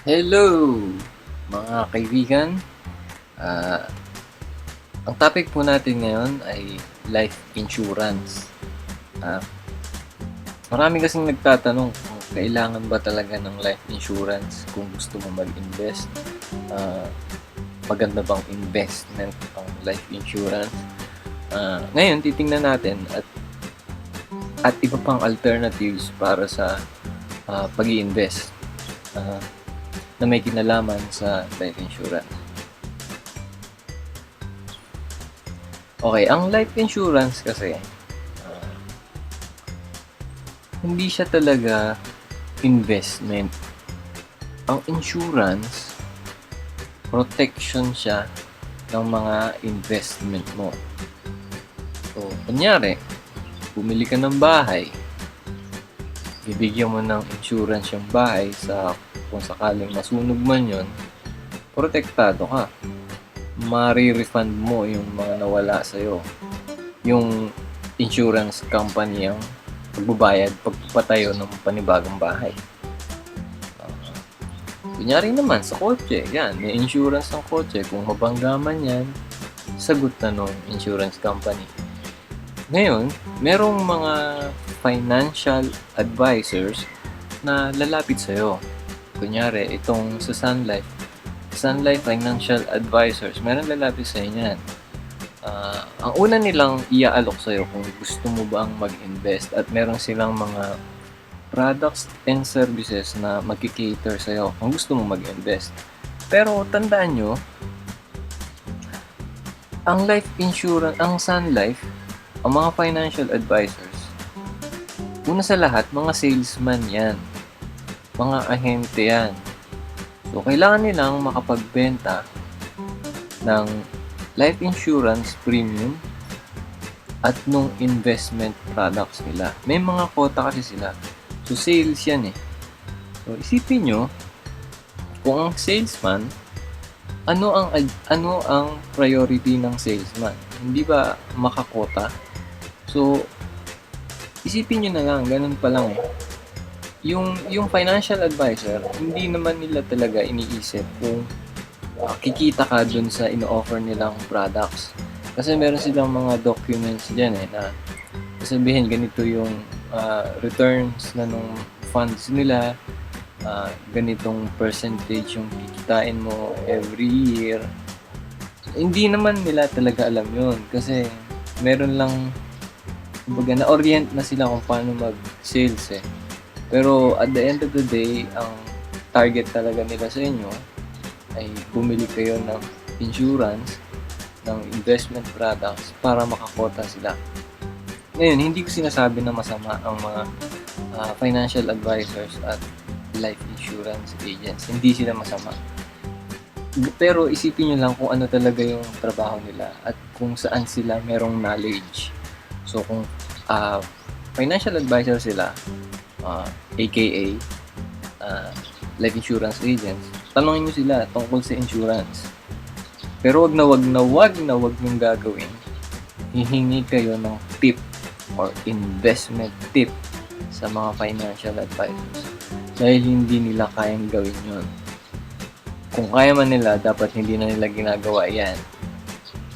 Hello, mga kaibigan. Ah, ang topic po natin ngayon ay life insurance. Ah, marami kasing nagtatanong kung kailangan ba talaga ng life insurance kung gusto mo mag-invest. Ah, maganda bang investment ang life insurance? Ngayon, titingnan natin at iba pang alternatives para sa pag-i-invest na may kinalaman sa life insurance. Okay, ang life insurance kasi, ah, hindi siya talaga investment. Ang insurance, protection siya ng mga investment mo. So, kunyari, bumili ka ng bahay, bibigyan mo ng insurance yung bahay sa kung sakaling masunog man yon, protektado ka. Mari-refund mo yung mga nawala sa'yo. Yung insurance company ang magbabayad pagpapatayo ng panibagong bahay. Kunyari naman sa kotse, yan, may insurance ng kotse. Kung mabangga man yan, sagot na nung insurance company. Ngayon, merong mga financial advisors na lalapit sa'yo. Kunyari, itong sa Sun Life Financial Advisors, meron lalapit sa inyo yan. Ang una nilang iaalok sa'yo kung gusto mo ba ang mag-invest at meron silang mga products and services na mag-cater sa'yo kung gusto mo mag-invest. Pero tandaan nyo, ang life insurance, ang Sun Life, ang mga financial advisors, una sa lahat, mga salesman yan. Mga ahente yan. So, kailangan nilang makapagbenta ng life insurance premium at nung investment products nila. May mga quota kasi sila. So, sales yan eh. So, isipin nyo, kung ang salesman, ano ang priority ng salesman? Hindi ba makakota? So, isipin nyo na lang, ganun pa lang eh. Yung financial advisor, hindi naman nila talaga iniisip kung kikita ka dun sa ino-offer nilang products. Kasi meron silang mga documents dyan eh na sabihin ganito yung returns na nung funds nila, ganitong percentage yung kikitain mo every year. So, hindi naman nila talaga alam yun kasi meron lang, kumbaga na-orient na sila kung paano mag-sales eh. Pero at the end of the day, ang target talaga nila sa inyo ay bumili kayo ng insurance, ng investment products para makakota sila. Ngayon, hindi ko sinasabi na masama ang mga financial advisors at life insurance agents. Hindi sila masama. Pero isipin nyo lang kung ano talaga yung trabaho nila at kung saan sila merong knowledge. So, kung financial advisor sila, aka life insurance agents, tanongin nyo sila tungkol sa insurance. Pero wag niyong gagawin. Hihingi kayo ng tip or investment tip sa mga financial advisors dahil hindi nila kayang gawin yon. Kung kaya man nila, dapat hindi na nila ginagawa yan.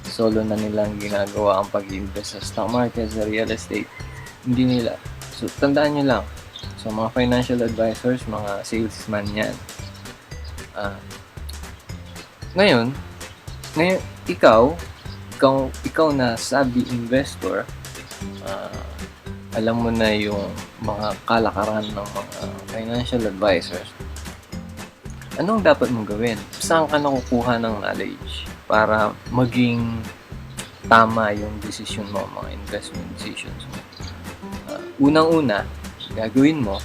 Solo na nilang ginagawa ang pag-invest sa stock market, sa real estate. Hindi nila. So, tandaan nyo lang. So, mga financial advisors, mga salesman yan. Ngayon, ikaw na savvy investor, alam mo na yung mga kalakaran ng mga financial advisors. Anong dapat mong gawin? Saan ka nakukuha ng knowledge para maging tama yung decision mo, mga investment decisions mo? Unang-una, gagawin mo,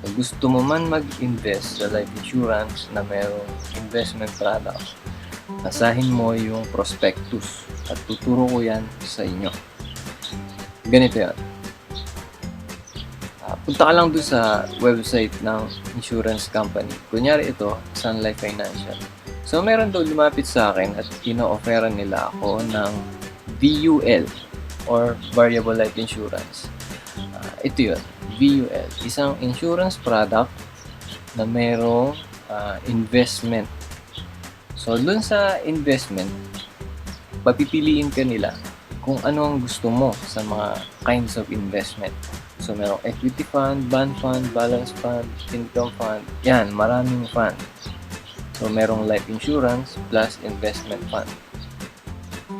kung gusto mo man mag-invest sa life insurance na mayroong investment products, basahin mo yung prospectus at tuturo ko yan sa inyo. Ganito yan. Punta ka lang doon sa website ng insurance company. Kunyari ito, Sun Life Financial. So, meron doon lumapit sa akin at ino-offeran nila ako ng VUL or Variable Life Insurance. Ito yun, VUL. Isang insurance product na merong investment. So, dun sa investment, papipiliin ka nila kung ano ang gusto mo sa mga kinds of investment. So, merong equity fund, bond fund, balance fund, income fund. Yan, maraming fund. So, merong life insurance plus investment fund.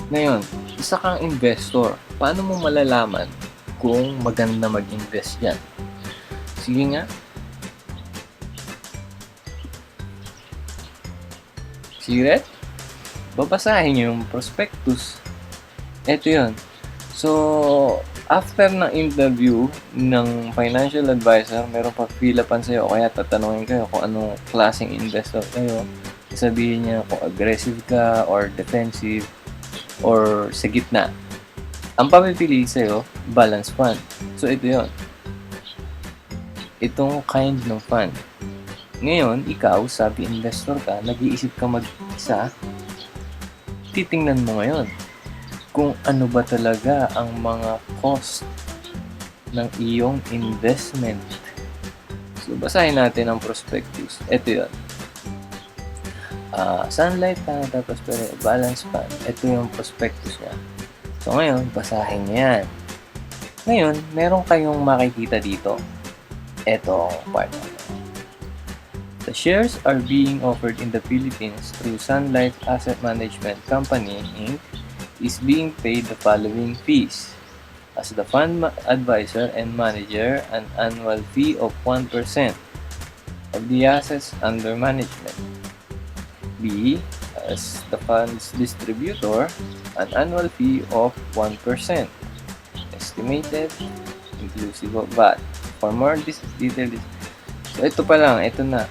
Ngayon, isa kang investor. Paano mo malalaman kung maganda mag-invest yan? Sige nga. Siret? Babasahin nyo yung prospectus. Ito yun. So, after ng interview ng financial advisor, meron pa fill-upan sa'yo o kaya tatanungin kayo kung anong klaseng investor kayo. Sabihin niya kung aggressive ka or defensive or sa gitna. Ang papipili sa'yo, balance fund. So, ito yun. Itong kind ng fund. Ngayon, ikaw, sabi investor ka, nag-iisip ka mag-isa, titingnan mo ngayon kung ano ba talaga ang mga cost ng iyong investment. So, basahin natin ang prospectus. Ito yun. Sunlight Canada Prosperity Balance Fund. Ito yung prospectus niya. So, ngayon, basahin niya yan. Ngayon, meron kayong makikita dito. Ito ang part na ito. The shares are being offered in the Philippines through Sun Life Asset Management Company, Inc. is being paid the following fees. As the fund advisor and manager, an annual fee of 1% of the assets under management. B. As the fund's distributor, an annual fee of 1%. Estimated, inclusive of VAT. For more detailed, so ito pa lang, ito na.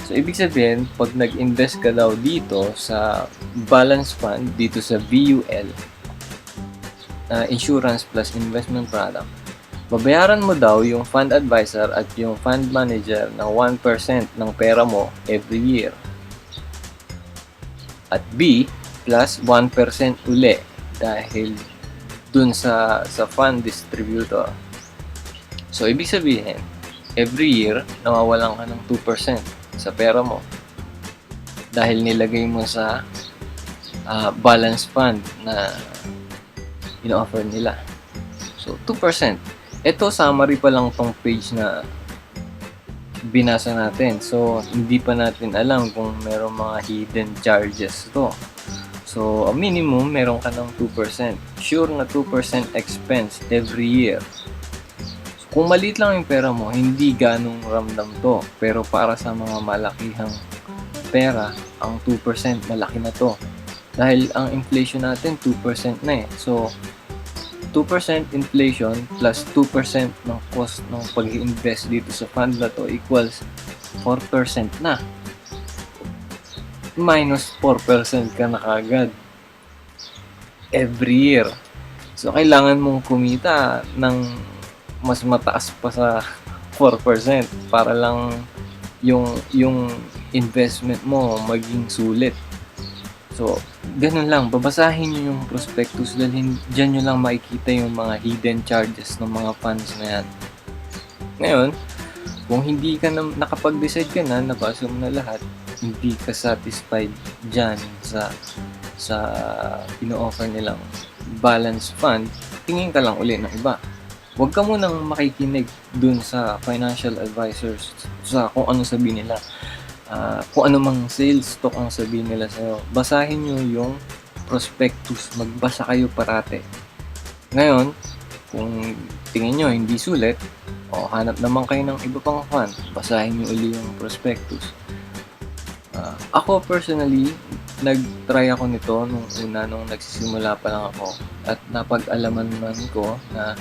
So, ibig sabihin, pag nag-invest ka daw dito sa balance fund, dito sa VUL, insurance plus investment product, babayaran mo daw yung fund advisor at yung fund manager ng 1% ng pera mo every year. At B, plus 1% uli dahil dun sa fund distributor. So, ibig sabihin, every year, nawawalan ka ng 2% sa pera mo dahil nilagay mo sa balance fund na ino-offer nila. So, 2%. Ito, summary pa lang tong page na binasa natin. So, hindi pa natin alam kung merong mga hidden charges to. So, minimum, meron ka ng 2%. Sure na 2% expense every year. Kung maliit lang yung pera mo, hindi ganong ramdam to. Pero para sa mga malakihang pera, ang 2% malaki na to. Dahil ang inflation natin, 2% na eh. So, 2% inflation plus 2% ng cost ng pag-invest dito sa fund na to equals 4% na. Minus 4% ka na kagad every year. So, kailangan mong kumita ng mas mataas pa sa 4% para lang yung investment mo maging sulit. So, ganun lang. Babasahin nyo yung prospectus dahil dyan nyo lang makikita yung mga hidden charges ng mga funds na yan. Ngayon, kung hindi ka na, nakapag-decide ka na, nabasa mo na lahat, hindi ka satisfied dyan sa ino-offer nilang balance fund, tingin ka lang uli ng iba. Huwag ka munang makikinig dun sa financial advisors sa kung ano sabihin nila. Kung ano mang sales talk ang sabihin nila sa'yo. Basahin nyo yung prospectus. Magbasa kayo parate. Ngayon, kung tingin nyo hindi sulit, o hanap naman kayo ng iba pang fund, basahin nyo uli yung prospectus. Ako personally, nag-try ako nito nung nagsisimula pa lang ako. At napag-alaman man ko na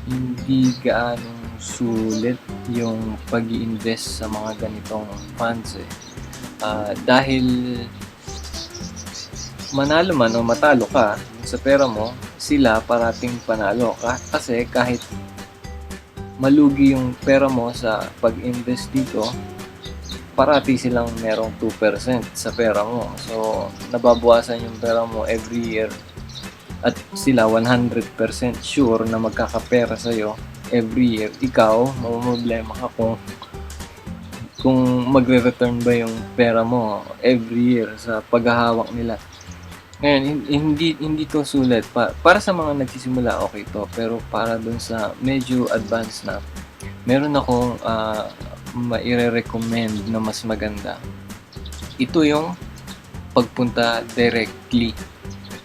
hindi gaanong sulit yung pag-i-invest sa mga ganitong funds eh. Dahil manalo man o matalo ka sa pera mo, sila parating panalo ka. Kasi kahit malugi yung pera mo sa pag-invest dito, parati silang merong 2% sa pera mo. So, nababawasan yung pera mo every year. At sila 100% sure na magkakapera sa'yo every year. Ikaw, mamamblema ka kung kung magre-return ba yung pera mo every year sa paghahawak nila. Ngayon, hindi 'to sulit para sa mga nagsisimula, okay 'to, pero para dun sa medyo advanced na, meron akong, maire-recommend na mas maganda. Ito yung pagpunta directly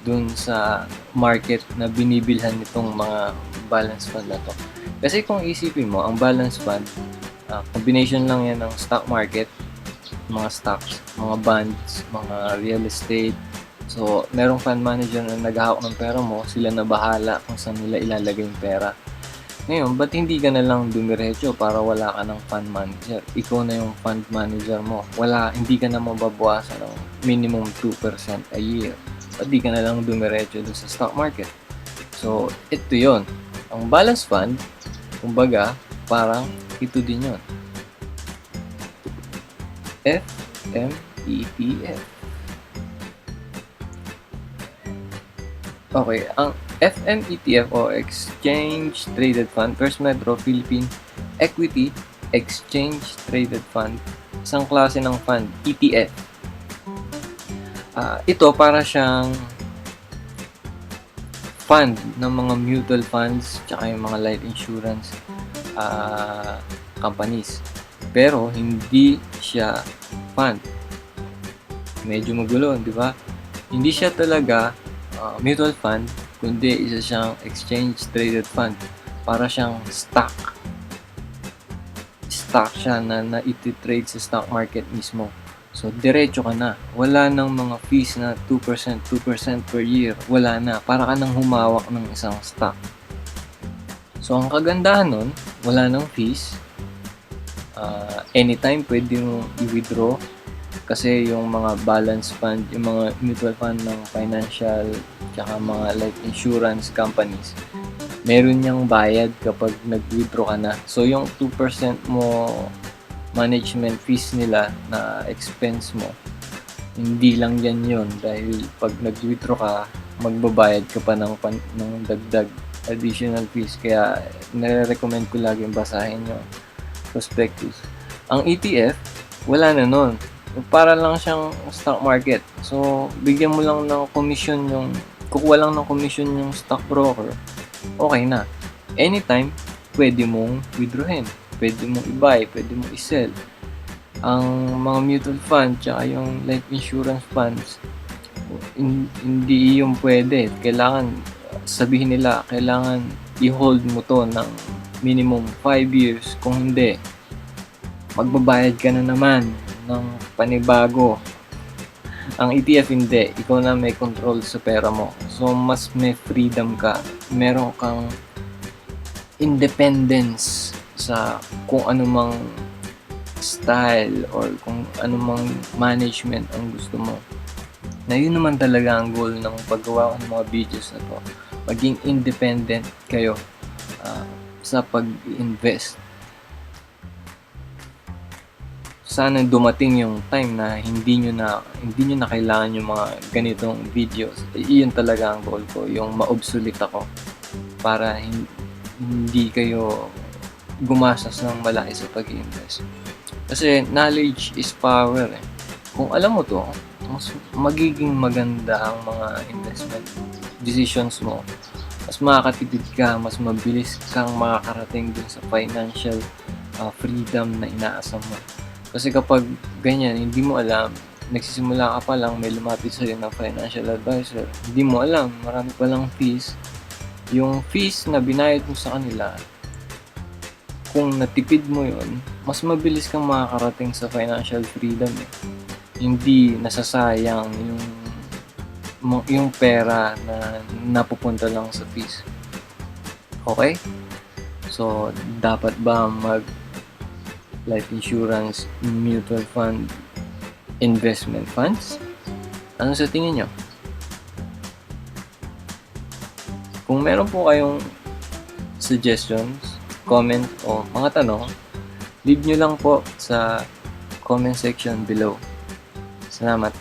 dun sa market na binibilhan nitong mga balance fund na 'to. Kasi kung isipin mo, ang balance fund, combination lang yan ng stock market, mga stocks, mga bonds, mga real estate. So, merong fund manager na naghahawak ng pera mo, sila na bahala kung saan nila ilalagay yung pera. Ngayon, ba't hindi ka na lang dumiretso para wala ka ng fund manager? Ikaw na yung fund manager mo. Hindi ka na mababawasan ng minimum 2% a year. Ba't di ka na lang dumiretso doon sa stock market? So, ito yon. Ang balance fund, kumbaga, parang ito din yon. FMETF. Okay, ang FMETF o Exchange Traded Fund, First Metro Philippine Equity Exchange Traded Fund, isang klase ng fund, ETF. Ito para siyang fund ng mga mutual funds tsaka yung mga life insurance companies. Pero hindi siya fund. Medyo magulo, di ba? Hindi siya talaga mutual fund, kundi isa siyang exchange traded fund. Para siyang stock. Stock siya na iti-trade sa stock market mismo. So, diretso ka na. Wala nang mga fees na 2% per year. Wala na. Para ka nang humawak ng isang stock. So, ang kagandahan nun, wala nang fees. Anytime pwede mo i-withdraw. Kasi yung mga balance fund, yung mga mutual fund ng financial tsaka mga life insurance companies, meron niyang bayad kapag nag-withdraw ka na. So, yung 2% mo management fees nila na expense mo, hindi lang yan yun. Dahil pag nag-withdraw ka, magbabayad ka pa ng dagdag additional fees. Kaya, nare-recommend ko lagi basahin yung prospectus. Ang ETF, wala na nun. Para lang siyang stock market. So, bigyan mo lang ng commission kukuha lang ng commission yung stockbroker, okay na. Anytime, pwede mong withdrawin, pwede mong i-buy, pwede mong i-sell. Ang mga mutual fund, tsaka yung life insurance funds, hindi yung pwede. Kailangan, sabihin nila, kailangan i-hold mo to ng minimum 5 years. Kung hindi, magbabayad ka na naman ng panibago. Ang ETF hindi, ikaw na may control sa pera mo. So, mas may freedom ka. Meron kang independence sa kung anumang style or kung anumang management ang gusto mo. Na yun naman talaga ang goal ng paggawa ko ng mga videos na to. Maging independent kayo sa pag-invest. Sana dumating yung time na hindi nyo na kailangan yung mga ganitong videos. Iyon talaga ang goal ko, yung ma-obsolete ako para hindi kayo gumastos ng malaki sa pag-invest. Kasi knowledge is power eh. Kung alam mo to, mas magiging maganda ang mga investment decisions mo. Mas makakatipid ka, mas mabilis kang makakarating dun sa financial freedom na inaasam mo. Kasi kapag ganyan, hindi mo alam, nagsisimula ka pa lang, may lumapit sa'yo ng financial advisor, hindi mo alam, marami palang fees. Yung fees na binayad mo sa kanila, kung natipid mo yun, mas mabilis kang makakarating sa financial freedom eh. Hindi nasasayang yung pera na napupunta lang sa fees. Okay? So, dapat ba life insurance, mutual fund, investment funds? Ano sa tingin nyo? Kung meron po kayong suggestions, comment o mga tanong, leave nyo lang po sa comment section below. Salamat.